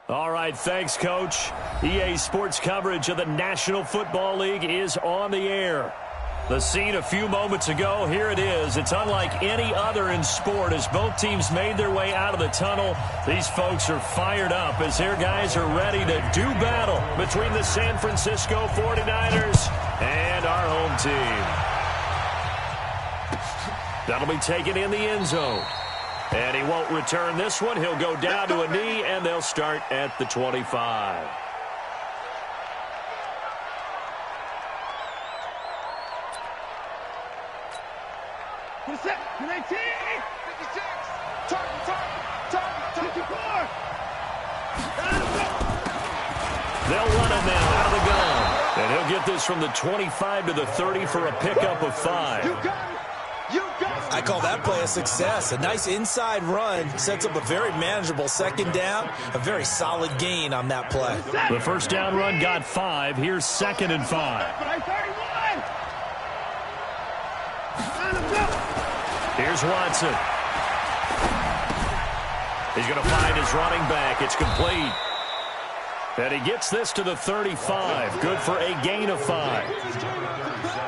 All right, thanks, Coach. EA Sports coverage of the National Football League is on the air. The scene a few moments ago, here it is. It's unlike any other in sport as both teams made their way out of the tunnel. These folks are fired up as their guys are ready to do battle between the San Francisco 49ers and our home team. That'll be taken in the end zone. And he won't return this one. He'll go down to a knee, and they'll start at the 25. They'll run it now out of the gun. And he'll get this from the 25 to the 30 for a pickup of 5. I call that play a success. A nice inside run sets up a very manageable second down. A very solid gain on that play. The first down run got 5. Here's 2nd and 5. Here's Watson. He's going to find his running back. It's complete. And he gets this to the 35. Good for a gain of 5.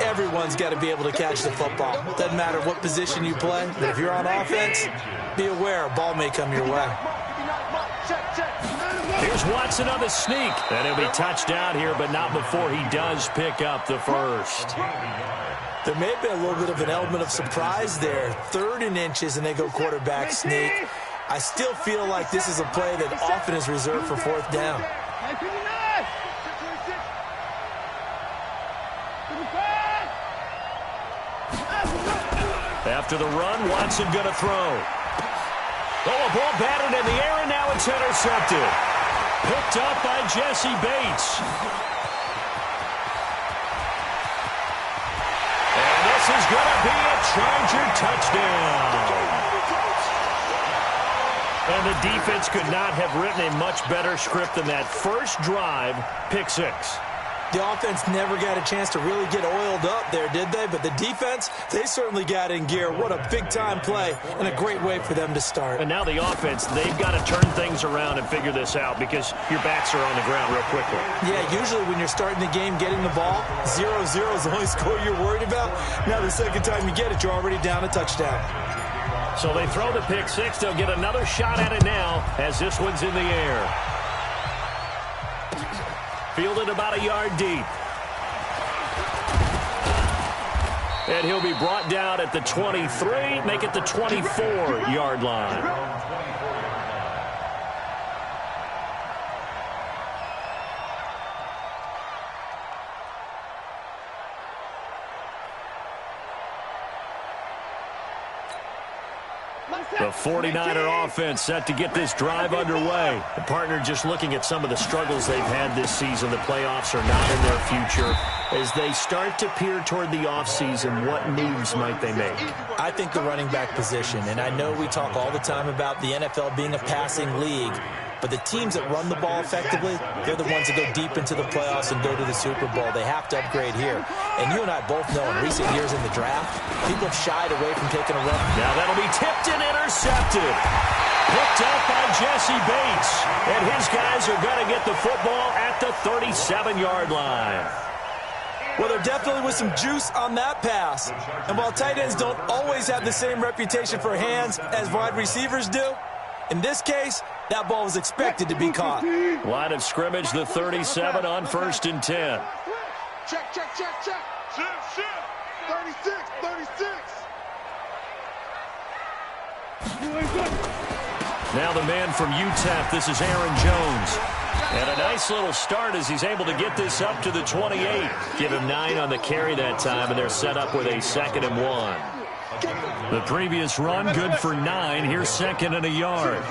Everyone's got to be able to catch the football. Doesn't matter what position you play, but if you're on offense, be aware a ball may come your way. Here's Watson on the sneak. And he'll be touched down here, but not before he does pick up the first. There may have been a little bit of an element of surprise there. 3rd and inches, and they go quarterback sneak. I still feel like this is a play that often is reserved for 4th down. After the run, Watson going to throw. Oh, a ball batted in the air, and now it's intercepted. Picked up by Jesse Bates. And this is going to be a Charger touchdown. And the defense could not have written a much better script than that first drive, pick 6. The offense never got a chance to really get oiled up there, did they? But the defense, they certainly got in gear. What a big-time play and a great way for them to start. And now the offense, they've got to turn things around and figure this out because your backs are on the ground real quickly. Yeah, usually when you're starting the game, getting the ball, 0-0 is the only score you're worried about. Now the second time you get it, you're already down a touchdown. So they throw the pick 6. They'll get another shot at it now as this one's in the air. Fielded about a yard deep. And he'll be brought down at the 23, make it the 24-yard line. The 49er offense set to get this drive underway. The partner just looking at some of the struggles they've had this season. The playoffs are not in their future. As they start to peer toward the offseason, what moves might they make? I think the running back position, and I know we talk all the time about the NFL being a passing league, but the teams that run the ball effectively, they're the ones that go deep into the playoffs and go to the Super Bowl. They have to upgrade here. And you and I both know in recent years in the draft, people have shied away from taking a run. Now that'll be tipped and intercepted. Picked up by Jesse Bates. And his guys are going to get the football at the 37-yard line. Well, there definitely was some juice on that pass. And while tight ends don't always have the same reputation for hands as wide receivers do, in this case, that ball was expected to be caught. Line of scrimmage, the 37 on 1st and 10. Check. Shift. 36. Now the man from UTEP, this is Aaron Jones. And a nice little start as he's able to get this up to the 28. Give him 9 on the carry that time, and they're set up with a 2nd and 1. The previous run, good for 9. Here's 2nd and a yard.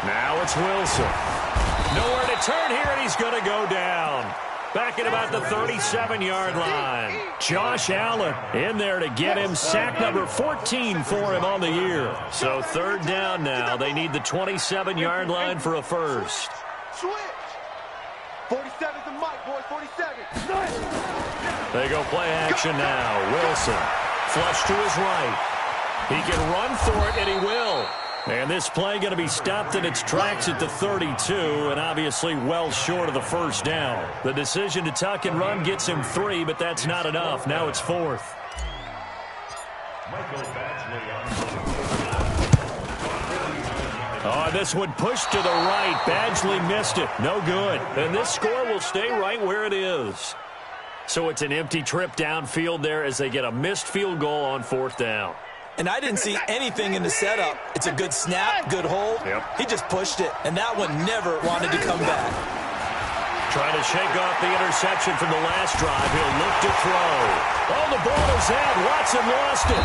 Now it's Wilson. Nowhere to turn here, and he's going to go down. Back at about the 37-yard line. Josh Allen in there to get him. Sack number 14 for him on the year. So 3rd down now. They need the 27-yard line for a first. Switch. 47's the mic, boys. 47. They go play action now. Wilson flush to his right. He can run for it, and he will. And this play going to be stopped in its tracks at the 32, and obviously well short of the first down. The decision to tuck and run gets him 3, but that's not enough. Now it's 4th. Oh, this one pushed to the right. Badgley missed it. No good. And this score will stay right where it is. So it's an empty trip downfield there as they get a missed field goal on 4th down. And I didn't see anything in the setup. It's a good snap, good hold. Yep. He just pushed it, and that one never wanted to come back. Trying to shake off the interception from the last drive. He'll look to throw. Oh, the ball is out. Watson lost it.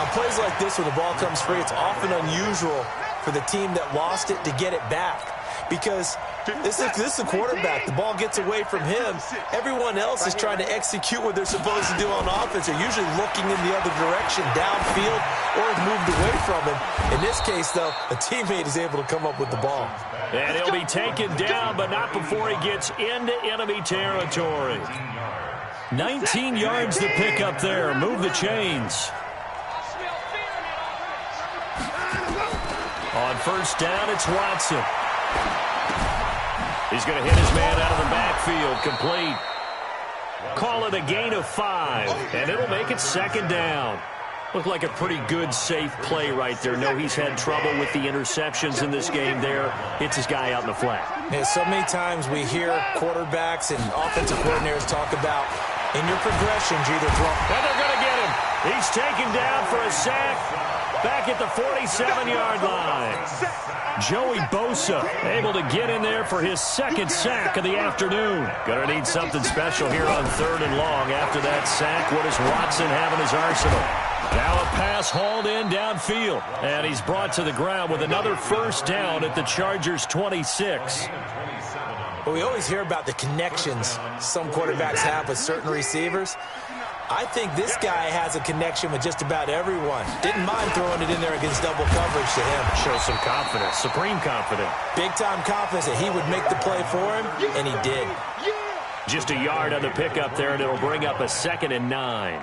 On plays like this where the ball comes free, it's often unusual for the team that lost it to get it back. Because this is the quarterback. The ball gets away from him. Everyone else is trying to execute what they're supposed to do on offense. They're usually looking in the other direction, downfield, or have moved away from him. In this case, though, a teammate is able to come up with the ball. And he'll be taken down, but not before he gets into enemy territory. 19 yards to pick up there. Move the chains. On first down, it's Watson. He's going to hit his man out of the backfield. Complete. Call it a gain of 5, and it'll make it 2nd down. Looked like a pretty good, safe play right there. No, he's had trouble with the interceptions in this game there. Hits his guy out in the flat. Yeah, so many times we hear quarterbacks and offensive coordinators talk about in your progressions, you either throw. And they're going to get him. He's taken down for a sack back at the 47-yard line. Joey Bosa able to get in there for his 2nd sack of the afternoon. Going to need something special here on 3rd and long. After that sack, what does Watson have in his arsenal? Now a pass hauled in downfield. And he's brought to the ground with another first down at the Chargers' 26. Well, we always hear about the connections some quarterbacks have with certain receivers. I think this guy has a connection with just about everyone. Didn't mind throwing it in there against double coverage to him. Show some confidence, supreme confidence. Big-time confidence that he would make the play for him, and he did. Just a yard on the pickup there, and it'll bring up a 2nd and 9.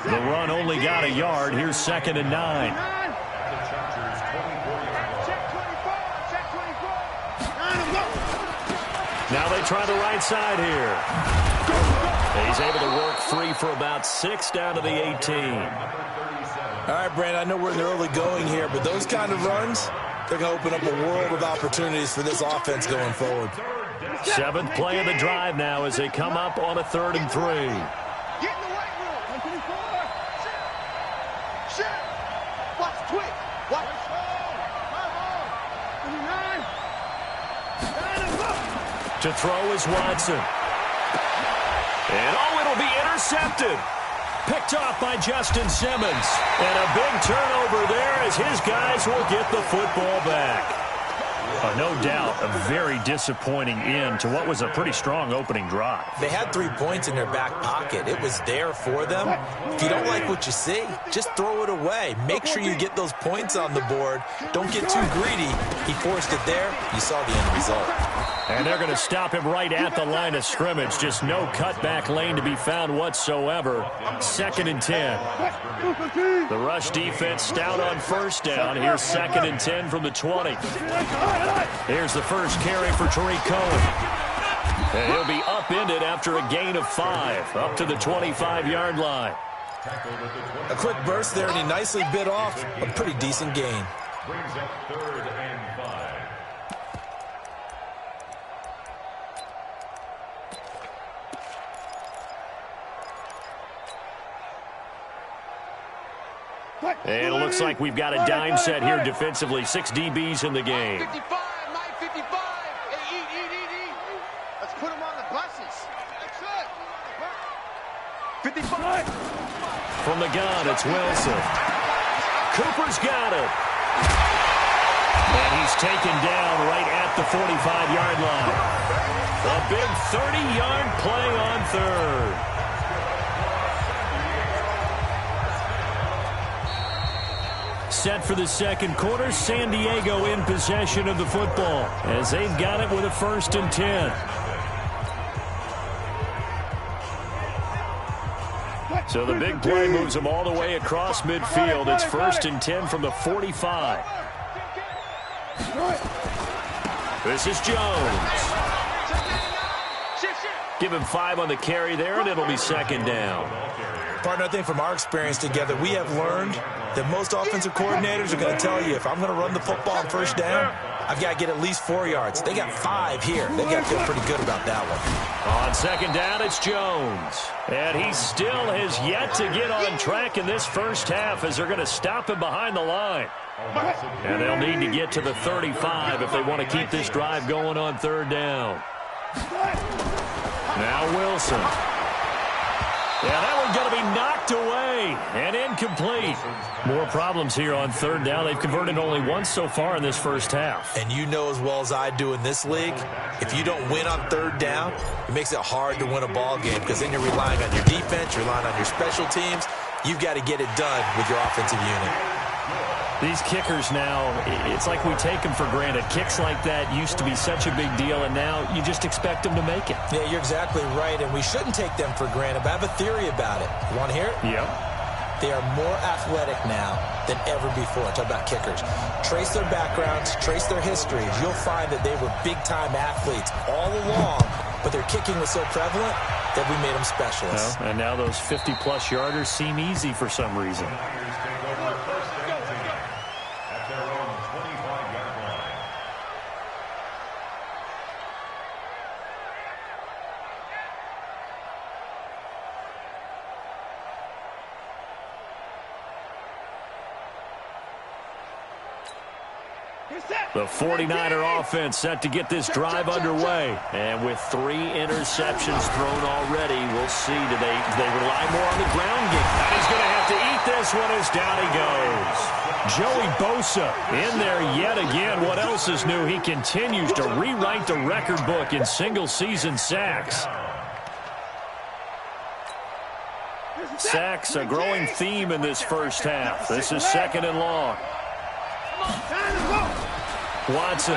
The run only got a yard. Here's 2nd and 9. Now they try the right side here. He's able to work free for about 6 down to the 18. All right, Brandon, I know we're in the early going here, but those kind of runs, they're going to open up a world of opportunities for this offense going forward. 7th play of the drive now as they come up on a 3rd and 3. Get in the weight room. 124. Shit. Watch quick. Watch. 29. To throw is Watson. And oh, it'll be intercepted. Picked off by Justin Simmons. And a big turnover there as his guys will get the football back. No doubt a very disappointing end to what was a pretty strong opening drive. They had 3 points in their back pocket. It was there for them. If you don't like what you see, just throw it away. Make sure you get those points on the board. Don't get too greedy. He forced it there. You saw the end result. And they're going to stop him right at the line of scrimmage. Just no cutback lane to be found whatsoever. 2nd and 10. The rush defense stout on first down. Here's 2nd and 10 from the 20. Here's the first carry for Tariq Cohen. And he'll be upended after a gain of 5, up to the 25-yard line. A quick burst there, and he nicely bit off a pretty decent gain. Brings up 3rd and 5. And it looks like we've got a dime set here defensively. 6 DBs in the game. 55, 55. Hey, eat. Let's put them on the buses. That's it. 55. From the gun, it's Wilson. Cooper's got it. And he's taken down right at the 45-yard line. A big 30-yard play on 3rd. Set for the 2nd quarter, San Diego in possession of the football as they've got it with a 1st and 10. So the big play moves them all the way across midfield. It's 1st and 10 from the 45. This is Jones. Give him 5 on the carry there, and it'll be 2nd down. Partner, I think from our experience together, we have learned that most offensive coordinators are going to tell you, if I'm going to run the football on 1st down, I've got to get at least 4 yards. They got 5 here. They've got to feel pretty good about that one. On 2nd down, it's Jones. And he still has yet to get on track in this first half as they're going to stop him behind the line. And they'll need to get to the 35 if they want to keep this drive going on 3rd down. Now Wilson. Yeah, that one's going to be knocked away and incomplete. More problems here on 3rd down. They've converted only once so far in this first half. And you know as well as I do in this league, if you don't win on 3rd down, it makes it hard to win a ball game because then you're relying on your defense, you're relying on your special teams. You've got to get it done with your offensive unit. These kickers now, it's like we take them for granted. Kicks like that used to be such a big deal, and now you just expect them to make it. Yeah, you're exactly right, and we shouldn't take them for granted, but I have a theory about it. You want to hear it? Yep. They are more athletic now than ever before. Talk about kickers. Trace their backgrounds, trace their histories. You'll find that they were big-time athletes all along, but their kicking was so prevalent that we made them specialists. Well, and now those 50-plus yarders seem easy for some reason. The 49er offense set to get this drive underway. And with 3 interceptions thrown already, we'll see. Do they rely more on the ground game? And he's going to have to eat this one as down he goes. Joey Bosa in there yet again. What else is new? He continues to rewrite the record book in single-season sacks. Sacks, a growing theme in this first half. This is 2nd and long. Watson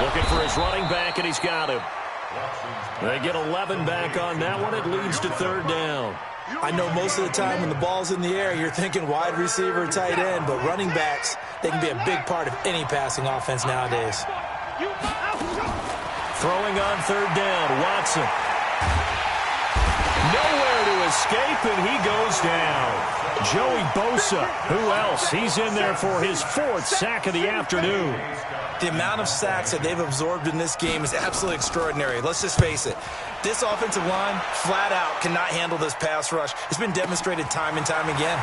looking for his running back, and he's got him. They get 11 back on that one. It leads to 3rd down. I know most of the time when the ball's in the air, you're thinking wide receiver, tight end, but running backs, they can be a big part of any passing offense nowadays. Throwing on 3rd down, Watson. Nowhere to escape, and he goes down. Joey Bosa, who else? He's in there for his 4th sack of the afternoon. The amount of sacks that they've absorbed in this game is absolutely extraordinary. Let's just face it. This offensive line, flat out, cannot handle this pass rush. It's been demonstrated time and time again.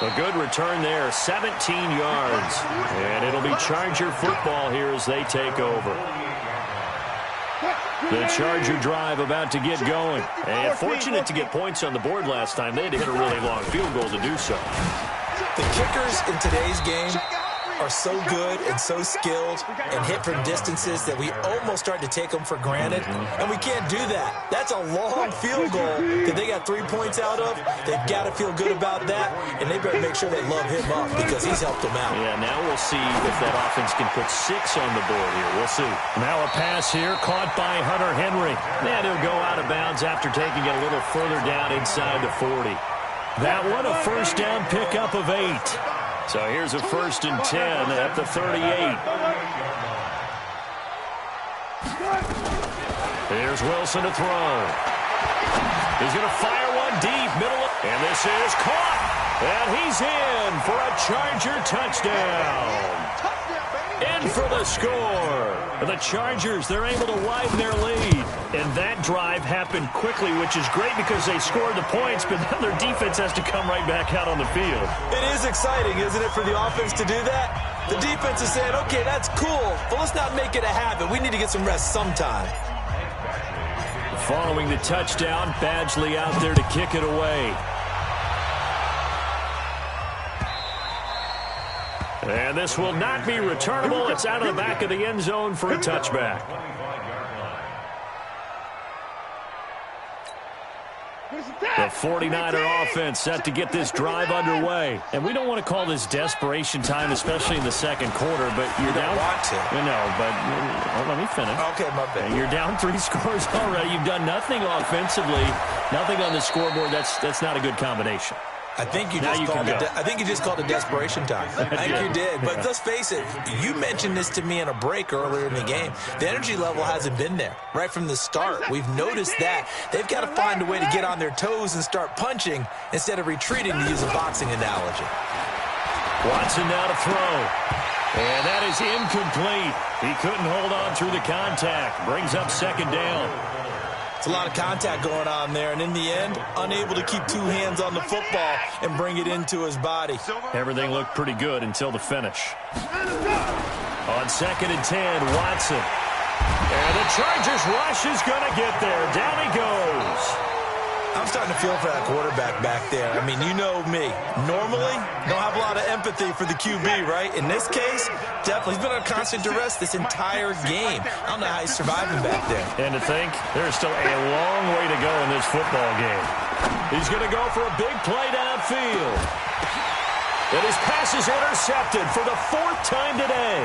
A good return there, 17 yards. And it'll be Charger football here as they take over. The Charger drive about to get going. And fortunate to get points on the board last time. They had to hit a really long field goal to do so. The kickers in today's game are so good and so skilled and hit from distances that we almost start to take them for granted. And we can't do that. That's a long field goal that they got 3 points out of. They've got to feel good about that, and they better make sure they love him up because he's helped them out. Yeah, now we'll see if that offense can put 6 on the board here. We'll see. Now a pass here caught by Hunter Henry. And he'll go out of bounds after taking it a little further down inside the 40. That one a 1st down pickup of 8. So here's a 1st and 10 at the 38. Here's Wilson to throw. He's going to fire one deep, middle, and this is caught. And he's in for a Charger touchdown. In for the score. The Chargers, they're able to widen their lead. And that drive happened quickly, which is great because they scored the points, but then their defense has to come right back out on the field. It is exciting, isn't it, for the offense to do that? The defense is saying, okay, that's cool, but let's not make it a habit. We need to get some rest sometime. Following the touchdown, Badgley out there to kick it away. And this will not be returnable. It's out of the back of the end zone for a touchback. The 49er offense set to get this drive underway. And we don't want to call this desperation time, especially in the second quarter, but you're down. You don't want to. No, but let me finish. Okay, my bad. You're down 3 scores already. You've done nothing offensively, nothing on the scoreboard. That's not a good combination. I think you just called it desperation time. I think you did. But let's face it, you mentioned this to me in a break earlier in the game. The energy level hasn't been there right from the start. We've noticed that. They've got to find a way to get on their toes and start punching instead of retreating, to use a boxing analogy. Watson now to throw. And that is incomplete. He couldn't hold on through the contact. Brings up second down. It's a lot of contact going on there, and in the end, unable to keep 2 hands on the football and bring it into his body. Everything looked pretty good until the finish. On second and 10, Watson. And the Chargers rush is going to get there. Down he goes. I'm starting to feel for that quarterback back there. I mean, you know me. Normally, don't have a lot of empathy for the QB, right? In this case, definitely. He's been under constant duress this entire game. I don't know how he's surviving back there. And to think, there's still a long way to go in this football game. He's going to go for a big play downfield. And his pass is intercepted for the 4th time today.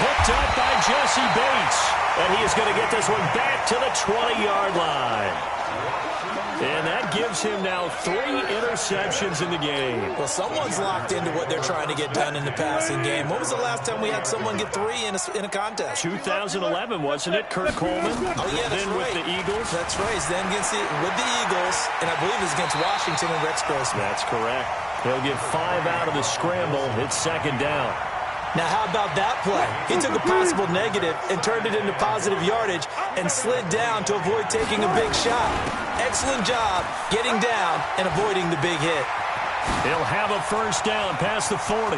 Picked up by Jesse Bates. And he is going to get this one back to the 20-yard line. And that gives him now 3 interceptions in the game. Well, someone's locked into what they're trying to get done in the passing game. When was the last time we had someone get 3 in a contest? 2011, wasn't it? Kurt Coleman. Oh, yeah, that's then right. with the Eagles. That's right. Then with the Eagles, and I believe it's against Washington and Rex Grossman. That's correct. He'll get 5 out of the scramble. It's second down. Now, how about that play? He took a possible negative and turned it into positive yardage and slid down to avoid taking a big shot. Excellent job getting down and avoiding the big hit. He'll have a first down past the 40.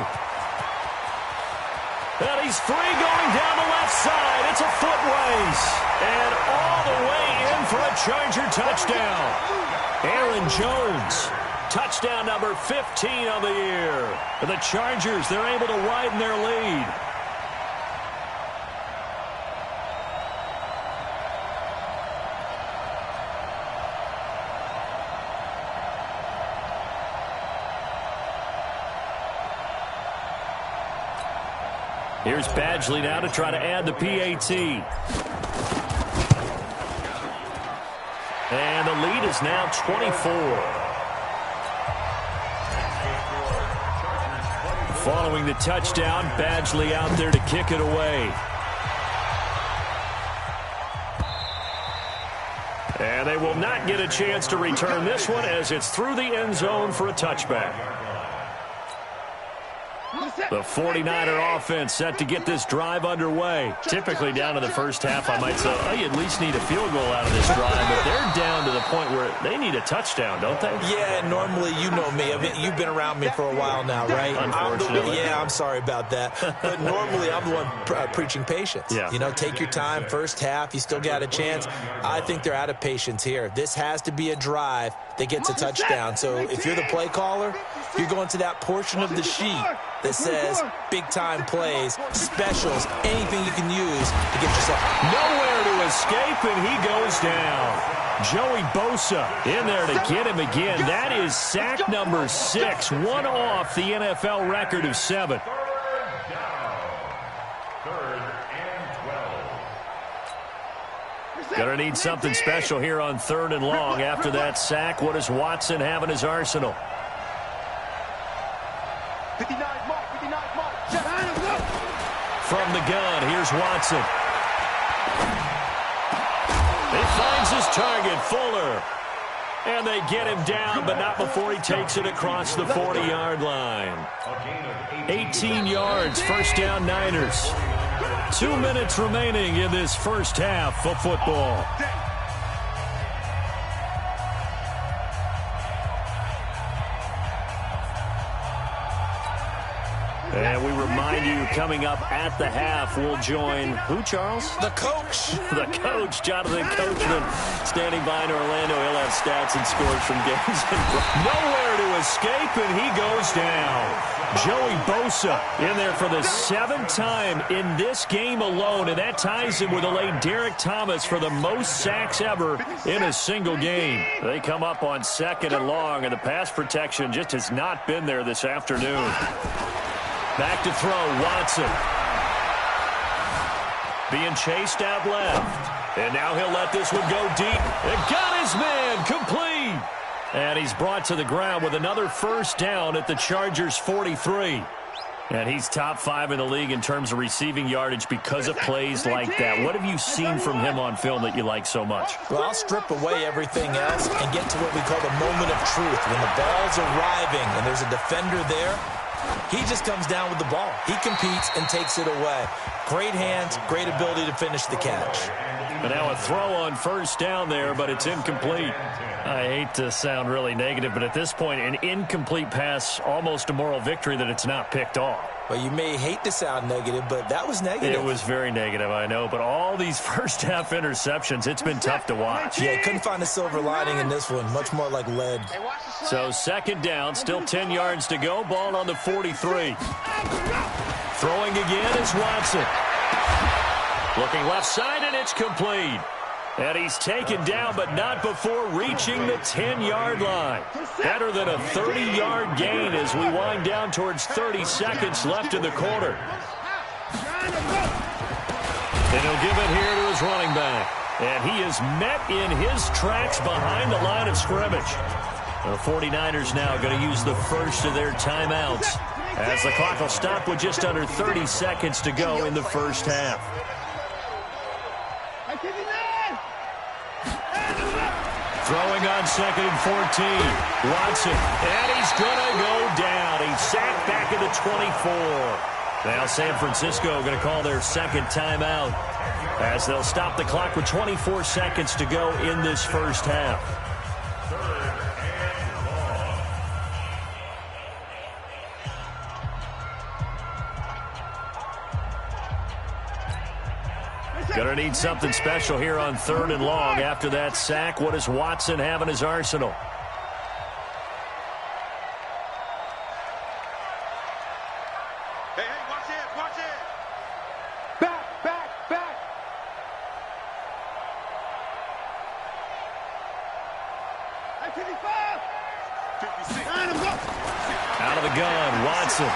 And he's free going down the left side. It's a foot race. And all the way in for a Charger touchdown. Aaron Jones. Touchdown number 15 of the year. For the Chargers, they're able to widen their lead. Here's Badgley now to try to add the PAT. And the lead is now 24. Following the touchdown, Badgley out there to kick it away. And they will not get a chance to return this one as it's through the end zone for a touchback. The 49er offense set to get this drive underway. Typically down to the first half, I might say, oh, you at least need a field goal out of this drive, but they're down to the point where they need a touchdown, don't they? Yeah, normally, you know me. I mean, you've been around me for a while now, right? Unfortunately. I'm sorry about that. But normally, I'm the one preaching patience. Yeah. You know, take your time. First half, you still got a chance. I think they're out of patience here. This has to be a drive that gets a touchdown. So if you're the play caller, you're going to that portion of the sheet that says big-time plays, specials, anything you can use to get yourself. Nowhere to escape, and he goes down. Joey Bosa in there to get him again. That is sack number 6, one off the NFL record of 7. Gonna need something special here on 3rd and long. After that sack, what does Watson have in his arsenal? 59 mark. From the gun, here's Watson. He finds his target, Fuller. And they get him down, but not before he takes it across the 40-yard line. 18 yards, first down Niners. 2 minutes remaining in this first half of football. And we remind you, coming up at the half, we'll join who, Charles? The coach. The coach, Jonathan Coachman, standing by in Orlando. He'll have stats and scores from games. Nowhere to escape, and he goes down. Joey Bosa in there for the 7th time in this game alone, and that ties him with the late Derek Thomas for the most sacks ever in a single game. They come up on 2nd and long, and the pass protection just has not been there this afternoon. Back to throw, Watson. Being chased out left. And now he'll let this one go deep. And got his man complete. And he's brought to the ground with another first down at the Chargers' 43. And he's top 5 in the league in terms of receiving yardage because of plays like that. What have you seen from him on film that you like so much? Well, I'll strip away everything else and get to what we call the moment of truth. When the ball's arriving and there's a defender there, he just comes down with the ball. He competes and takes it away. Great hands, great ability to finish the catch. And now a throw on first down there, but it's incomplete. I hate to sound really negative, but at this point, an incomplete pass, almost a moral victory that it's not picked off. Well, you may hate to sound negative, but that was negative. It was very negative, I know, but all these first-half interceptions, it's been tough to watch. Yeah, couldn't find a silver lining in this one, much more like lead. So 2nd down, still 10 yards to go, ball on the 43. Throwing again is Watson. Looking left side, and it's complete. And he's taken down, but not before reaching the 10-yard line. Better than a 30-yard gain as we wind down towards 30 seconds left in the quarter. And he'll give it here to his running back. And he is met in his tracks behind the line of scrimmage. The 49ers now going to use the first of their timeouts as the clock will stop with just under 30 seconds to go in the first half. Throwing on 2nd and 14. Watson, and he's going to go down. He's sacked back at the 24. Now San Francisco going to call their 2nd timeout as they'll stop the clock with 24 seconds to go in this first half. Going to need something special here on 3rd and long after that sack. What does Watson have in his arsenal? Hey, watch it, watch it. Back. Hey, 55. 56. Out of the gun, Watson.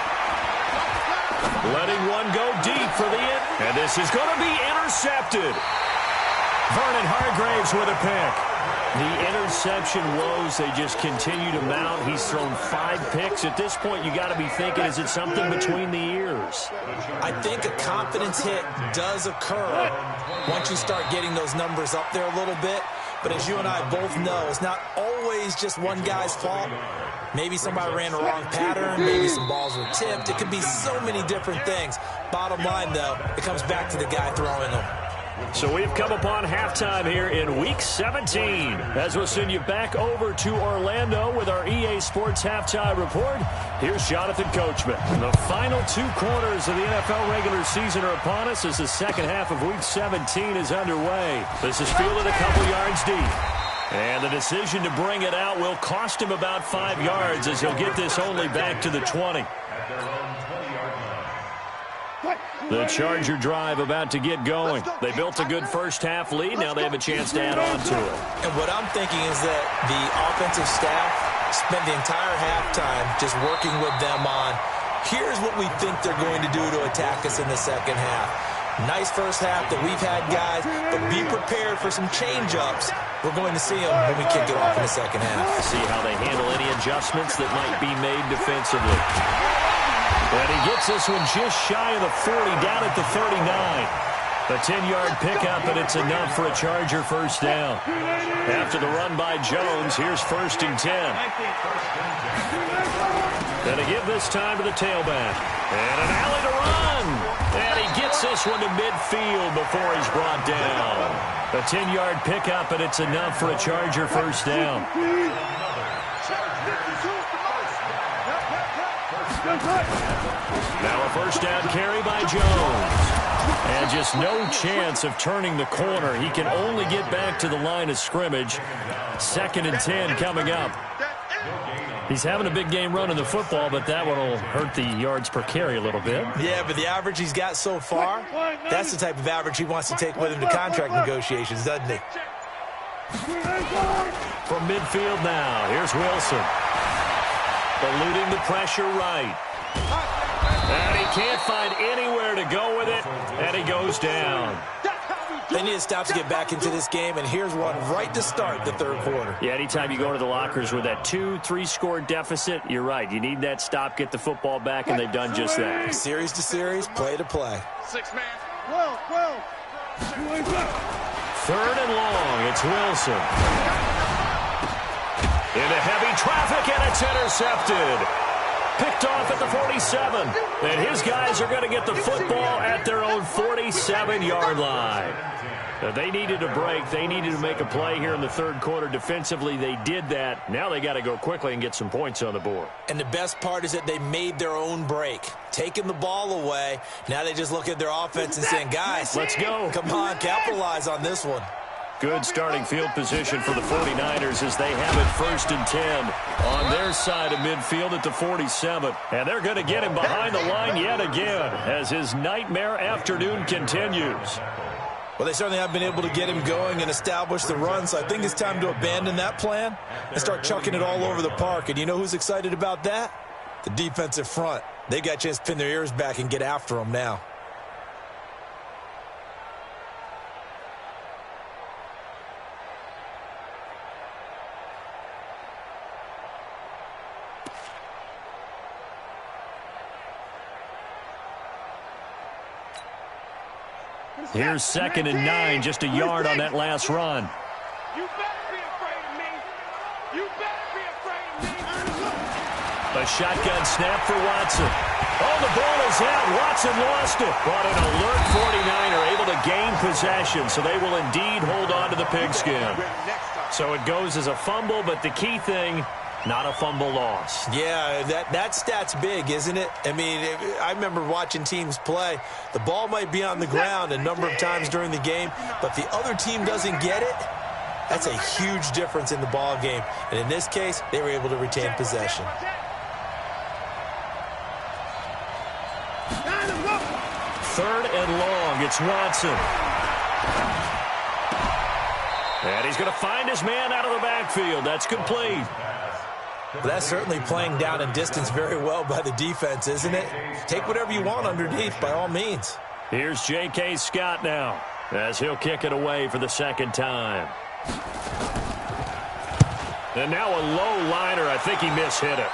Letting one go deep for the end. And this is going to be intercepted. Vernon Hargreaves with a pick. The interception woes, they just continue to mount. He's thrown 5 picks. At this point, you got to be thinking, is it something between the ears? I think a confidence hit does occur once you start getting those numbers up there a little bit. But as you and I both know, it's not always just one guy's fault. Maybe somebody ran the wrong pattern. Maybe some balls were tipped. It could be so many different things. Bottom line, though, it comes back to the guy throwing them. So we've come upon halftime here in Week 17. As we'll send you back over to Orlando with our EA Sports Halftime Report, here's Jonathan Coachman. The final 2 quarters of the NFL regular season are upon us as the second half of Week 17 is underway. This is fielded a couple yards deep. And the decision to bring it out will cost him about 5 yards as he'll get this only back to the 20. The Charger drive about to get going. They built a good first-half lead. Now they have a chance to add on to it. And what I'm thinking is that the offensive staff spent the entire halftime just working with them on, here's what we think they're going to do to attack us in the second half. Nice first half that we've had, guys, but be prepared for some change-ups. We're going to see them when we kick it off in the second half. See how they handle any adjustments that might be made defensively. And he gets this one just shy of the 40, down at the 39. A 10-yard pickup, and it's enough for a Charger first down. After the run by Jones, here's 1st and 10. And to give this time to the tailback. And an alley to run. And he gets this one to midfield before he's brought down. A 10-yard pickup, and it's enough for a Charger first down. Now a first down carry by Jones. And just no chance of turning the corner. He can only get back to the line of scrimmage. 2nd and 10 coming up. He's having a big game running the football, but that one will hurt the yards per carry a little bit. Yeah, but the average he's got so far, that's the type of average he wants to take with him to contract negotiations, doesn't he? From midfield now, here's Wilson. Eluding the pressure right. And he can't find anywhere to go with it, and he goes down. They need to stop to get back into this game, and here's one right to start the third quarter. Yeah, anytime you go to the lockers with that 2-3 score deficit, you're right. You need that stop, get the football back, and they've done just that. Series to series, play to play. 6 man. 12. Third and long, it's Wilson. Into heavy traffic, and it's intercepted. Picked off at the 47. And his guys are going to get the football at their own 47-yard line. Now, they needed a break. They needed to make a play here in the third quarter. Defensively, they did that. Now they got to go quickly and get some points on the board. And the best part is that they made their own break. Taking the ball away. Now they just look at their offense and saying, guys, let's go. Come on, capitalize on this one. Good starting field position for the 49ers as they have it 1st and 10 on their side of midfield at the 47. And they're going to get him behind the line yet again as his nightmare afternoon continues. Well, they certainly have been able to get him going and establish the run, so I think it's time to abandon that plan and start chucking it all over the park. And you know who's excited about that? The defensive front. They got a chance to pin their ears back and get after him now. Here's 2nd and 9, just a yard on that last run. You better be afraid of me. You better be afraid of me. A shotgun snap for Watson. Oh, the ball is out. Watson lost it. But an alert 49er able to gain possession, so they will indeed hold on to the pigskin. So it goes as a fumble, but the key thing, not a fumble loss. Yeah, that stat's big, isn't it? I mean, I remember watching teams play. The ball might be on the ground a number of times during the game, but the other team doesn't get it. That's a huge difference in the ball game. And in this case, they were able to retain possession. Third and long, it's Watson. And he's going to find his man out of the backfield. That's complete. But that's certainly playing down and distance very well by the defense, isn't it? Take whatever you want underneath, by all means. Here's J.K. Scott now, as he'll kick it away for the second time. And now a low liner. I think he mishit it.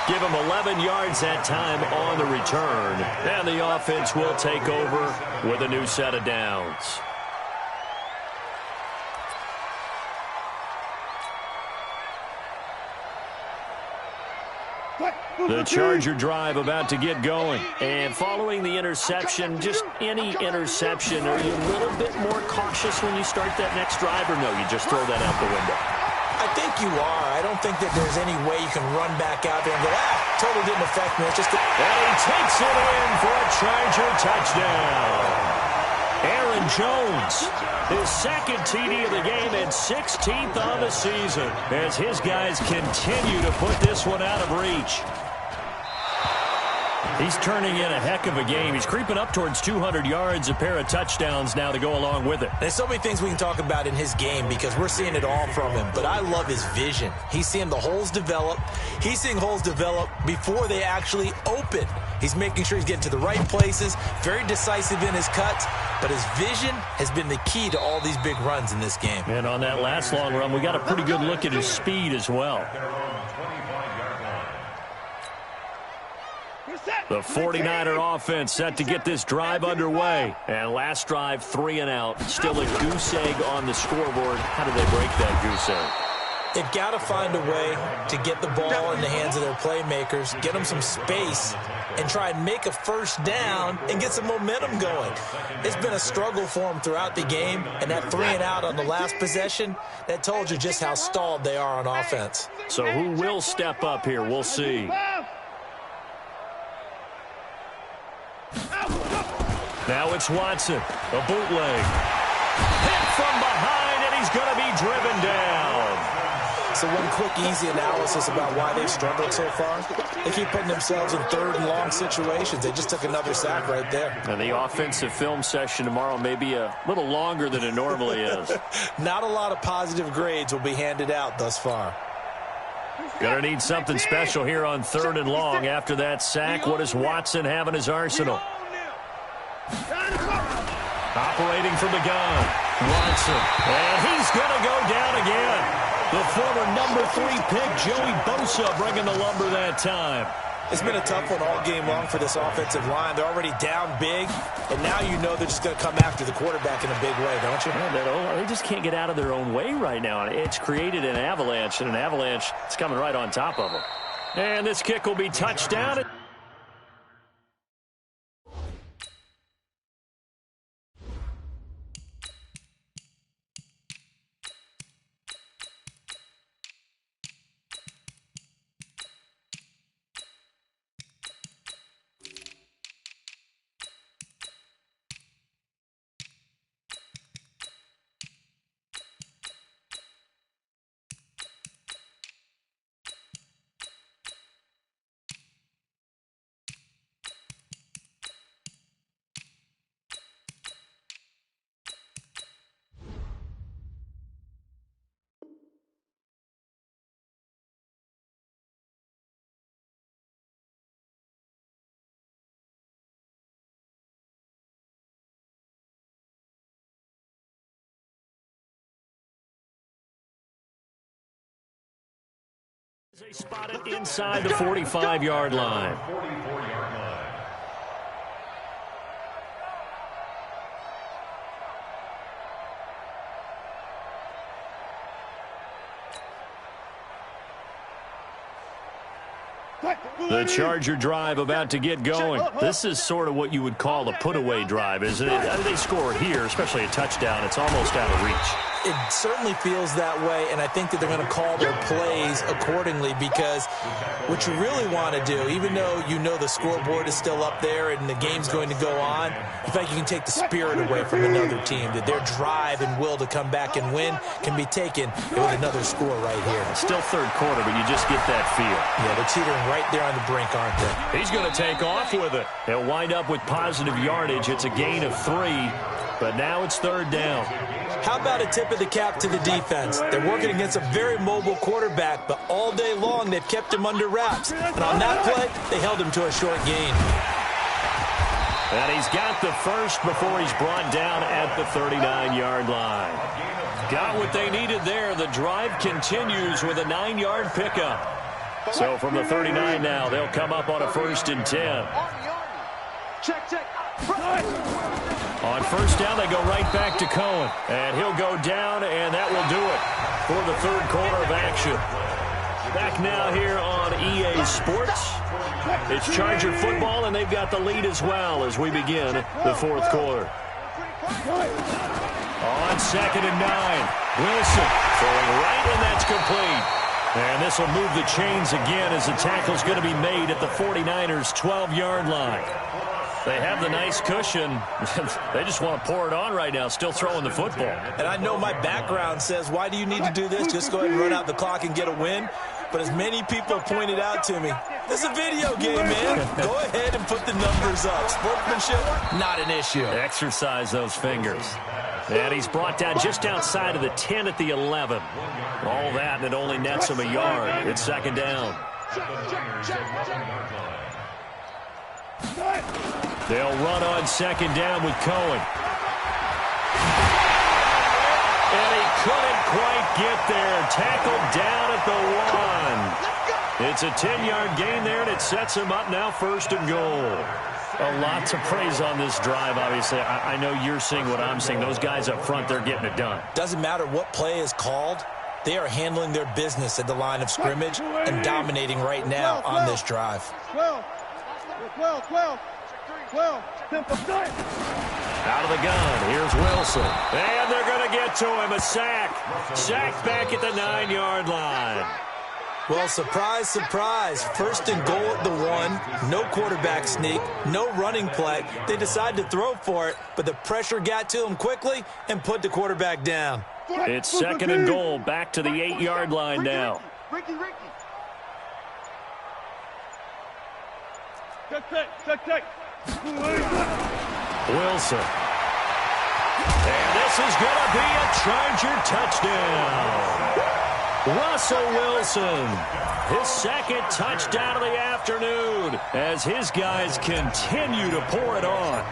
Give him 11 yards that time on the return. And the offense will take over with a new set of downs. The Charger drive about to get going. And following the interception, just any interception, are you a little bit more cautious when you start that next drive, or no, you just throw that out the window? I think you are. I don't think that there's any way you can run back out there and go, totally didn't affect me. It's just and he takes it in for a Charger touchdown. Aaron Jones, his second TD of the game and 16th on the season as his guys continue to put this one out of reach. He's turning in a heck of a game. He's creeping up towards 200 yards, a pair of touchdowns now to go along with it. There's so many things we can talk about in his game because we're seeing it all from him. But I love his vision. He's seeing the holes develop. He's seeing holes develop before they actually open. He's making sure he's getting to the right places, very decisive in his cuts. But his vision has been the key to all these big runs in this game. And on that last long run, we got a pretty good look at his speed as well. The 49er offense set to get this drive underway. And last drive, 3 and out. Still a goose egg on the scoreboard. How do they break that goose egg? They've got to find a way to get the ball in the hands of their playmakers, get them some space, and try and make a first down and get some momentum going. It's been a struggle for them throughout the game, and that 3 and out on the last possession, that told you just how stalled they are on offense. So who will step up here? We'll see. Now it's Watson, a bootleg. Hit from behind, and he's going to be driven So one quick, easy analysis about why they've struggled so far. They keep putting themselves in third and long situations. They just took another sack right there. And the offensive film session tomorrow may be a little longer than it normally is. Not a lot of positive grades will be handed out thus far. Gonna need something special here on third and long after that sack. What does Watson have in his arsenal? Operating from the gun, Watson. And he's gonna go down again. The former number 3 pick, Joey Bosa, bringing the lumber that time. It's been a tough one all game long for this offensive line. They're already down big, and now you know they're just going to come after the quarterback in a big way, don't you? Yeah, they just can't get out of their own way right now. It's created an avalanche, and an avalanche is coming right on top of them. And this kick will be touchdown. They spot it inside the 45-yard line. The Charger drive about to get going. This is sort of what you would call a put-away drive, isn't it? They score here, especially a touchdown. It's almost out of reach. It certainly feels that way, and I think that they're going to call their plays accordingly, because what you really want to do, even though you know the scoreboard is still up there and the game's going to go on, in fact, you can take the spirit away from another team, that their drive and will to come back and win can be taken with another score right here. Still third quarter, but you just get that feel. Yeah, they're teetering right there on the brink, aren't they? He's going to take off with it. He'll wind up with positive yardage. It's a gain of 3, but now it's third down. How about a tip of the cap to the defense? They're working against a very mobile quarterback, but all day long they've kept him under wraps. And on that play, they held him to a short gain. And he's got the first before he's brought down at the 39-yard line. Got what they needed there. The drive continues with a 9-yard pickup. So from the 39 now, they'll come up on a 1st and 10. Check. On first down, they go right back to Cohen. And he'll go down, and that will do it for the third quarter of action. Back now here on EA Sports. It's Charger football, and they've got the lead as well as we begin the fourth quarter. On 2nd and 9, Wilson throwing right, and that's complete. And this will move the chains again as the tackle's going to be made at the 49ers' 12-yard line. They have the nice cushion. They just want to pour it on right now, still throwing the football. And I know my background says, why do you need to do this? Just go ahead and run out the clock and get a win. But as many people pointed out to me, this is a video game, man. Go ahead and put the numbers up. Sportsmanship, not an issue. Exercise those fingers. And he's brought down just outside of the 10 at the 11. All that, and it only nets him a yard. It's 2nd down. They'll run on 2nd down with Cohen. And he couldn't quite get there. Tackled down at the 1. It's a 10-yard gain there, and it sets him up now 1st and goal. A lot to praise on this drive, obviously. I know you're seeing what I'm seeing. Those guys up front, they're getting it done. Doesn't matter what play is called. They are handling their business at the line of scrimmage and dominating right now on this drive. 12. Out of the gun, here's Wilson. And they're going to get to him, a sack. Sacked back at the 9-yard line. Well, surprise, surprise. 1st and goal at the 1. No quarterback sneak, no running play. They decide to throw for it, but the pressure got to him quickly and put the quarterback down. It's second and goal, back to the 8-yard line now. Ricky. Check. Wilson. And this is going to be a Charger touchdown. Russell Wilson, his second touchdown of the afternoon as his guys continue to pour it on.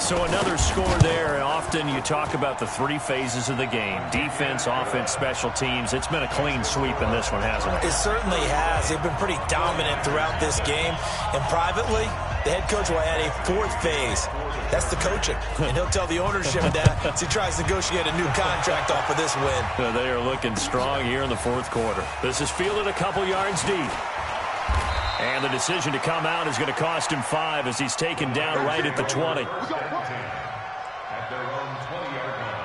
So another score there. Often you talk about the three phases of the game: defense, offense, special teams. It's been a clean sweep in this one, hasn't it? It certainly has. They've been pretty dominant throughout this game. And privately, the head coach will add a fourth phase. That's the coaching. And he'll tell the ownership that as he tries to negotiate a new contract off of this win. They are looking strong here in the fourth quarter. This is fielded a couple yards deep. And the decision to come out is going to cost him 5 as he's taken down right at the 20. At their own 20-yard line.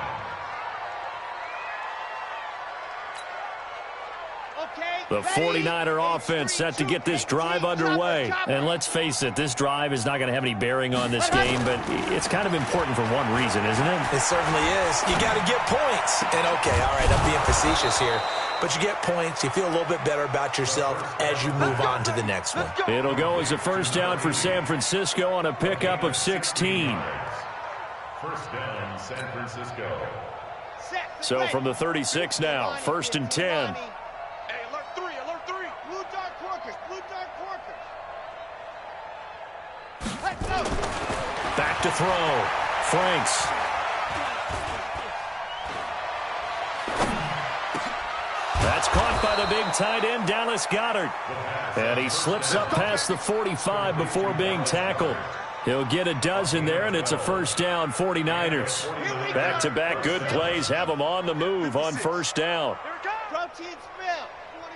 The 49er offense set to get this drive underway. And let's face it, this drive is not going to have any bearing on this game, but it's kind of important for one reason, isn't it? It certainly is. You got to get points. And, okay, all right, I'm being facetious here. But you get points, you feel a little bit better about yourself as you move on to the next one. It'll go as a first down for San Francisco on a pickup of 16. First down, San Francisco. So from the 36 now, first and 10. Hey, alert 3. Blue dark porkers. Let's go. Back to throw. Franks. That's caught by the big tight end, Dallas Goedert. And he slips up past the 45 before being tackled. He'll get a dozen there, and it's a first down, 49ers. Back-to-back good plays have them on the move on first down. Protein spill.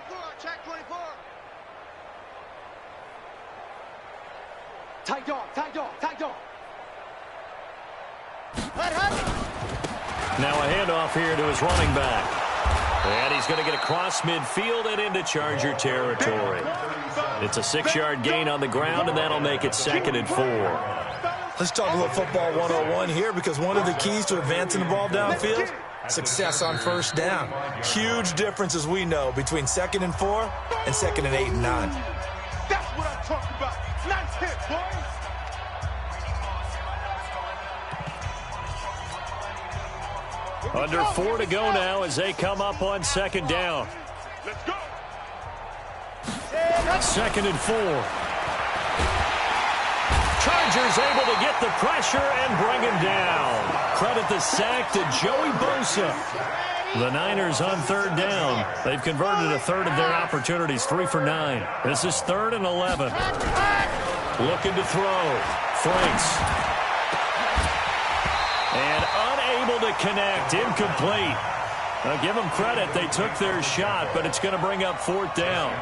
24, check 24. Tight dog. Now a handoff here to his running back. And he's going to get across midfield and into Charger territory. It's a 6-yard gain on the ground, and that'll make it second and 4. Let's talk a little football 101 here, because one of the keys to advancing the ball downfield, success on first down. Huge difference, as we know, between second and 4 and second and 8 and 9. That's what I'm talking about. Nice hit, boy. Under 4 to go now as they come up on second down. Let's go. Second and 4. Chargers able to get the pressure and bring him down. Credit the sack to Joey Bosa. The Niners on third down. They've converted a third of their opportunities, 3 for 9. This is 3rd and 11. Looking to throw. Franks. And unable to connect. Incomplete. Now give them credit. They took their shot, but it's going to bring up 4th down.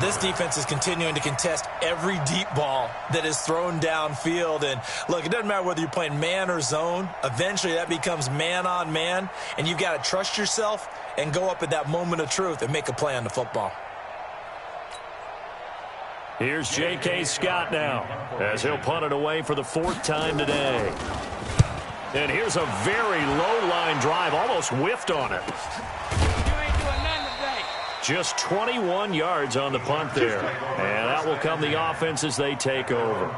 This defense is continuing to contest every deep ball that is thrown downfield. And, look, it doesn't matter whether you're playing man or zone. Eventually that becomes man on man, and you've got to trust yourself and go up at that moment of truth and make a play on the football. Here's J.K. Scott now as he'll punt it away for the 4th time today. And here's a very low-line drive, almost whiffed on it. Just 21 yards on the punt there. And that will come the offense as they take over.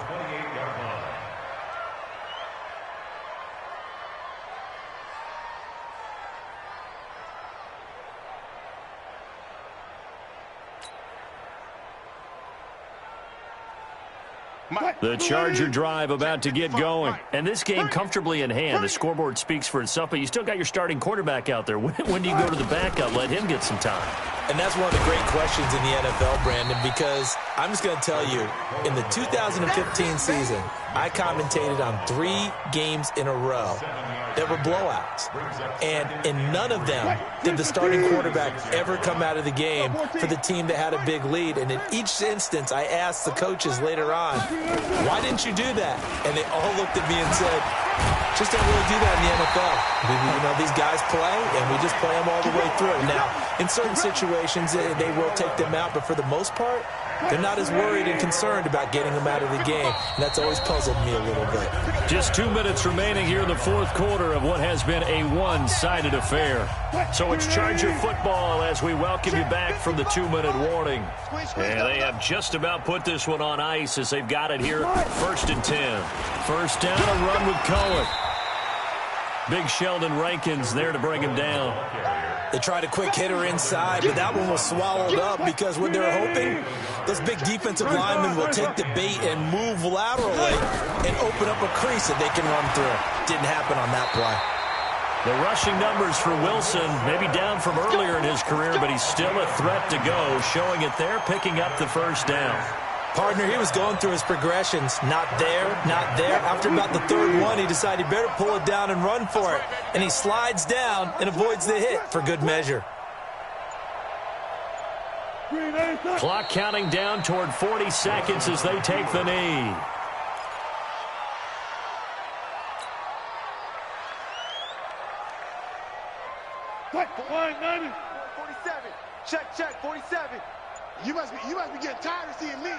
The Charger drive about to get going. And this game comfortably in hand. The scoreboard speaks for itself, but you still got your starting quarterback out there. When do you go to the backup? Let him get some time. And that's one of the great questions in the NFL, Brandon, because I'm just going to tell you, in the 2015 season, I commentated on 3 games in a row that were blowouts. And in none of them did the starting quarterback ever come out of the game for the team that had a big lead. And in each instance, I asked the coaches later on, why didn't you do that? And they all looked at me and said, just don't really do that in the NFL. You know, these guys play, and we just play them all the way through. Now, in certain situations, they will take them out, but for the most part, they're not as worried and concerned about getting him out of the game. And that's always puzzled me a little bit. Just 2 minutes remaining here in the fourth quarter of what has been a one-sided affair. So it's Charger football as we welcome you back from the 2-minute warning. And they have just about put this one on ice as they've got it here, 1st and 10. First down, a run with Cohen. Big Sheldon Rankins there to bring him down. They tried a quick hitter inside, but that one was swallowed up because what they're hoping, those big defensive linemen will take the bait and move laterally and open up a crease that they can run through. Didn't happen on that play. The rushing numbers for Wilson, maybe down from earlier in his career, but he's still a threat to go, showing it there, picking up the first down. Partner, he was going through his progressions. Not there, not there. After about the third one, he decided he better pull it down and run for it. And he slides down and avoids the hit for good measure. Clock counting down toward 40 seconds as they take the knee. Quick, 47. Check, 47. You must be getting tired of seeing me.